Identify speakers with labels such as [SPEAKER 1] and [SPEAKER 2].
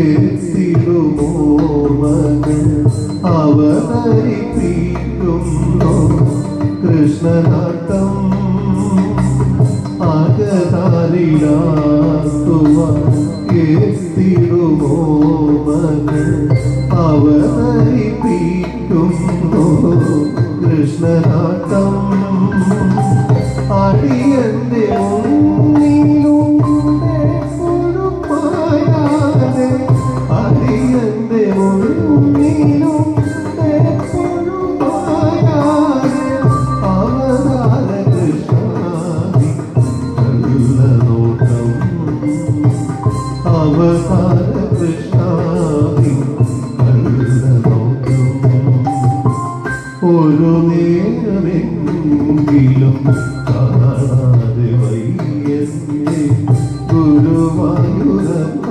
[SPEAKER 1] എത്തിടുമോ മകൾ അവതരിപ്പിക്കുന്നു കൃഷ്ണനാട്ടം എത്തിടുമോ മകൾ അവതരിപ്പിക്കുന്നു കൃഷ്ണനാട്ടം അടിയന്റെ ഒരു നേരമെങ്കിലും കാണാതെ വയ്യേ ഗുരുവായൂരപ്പ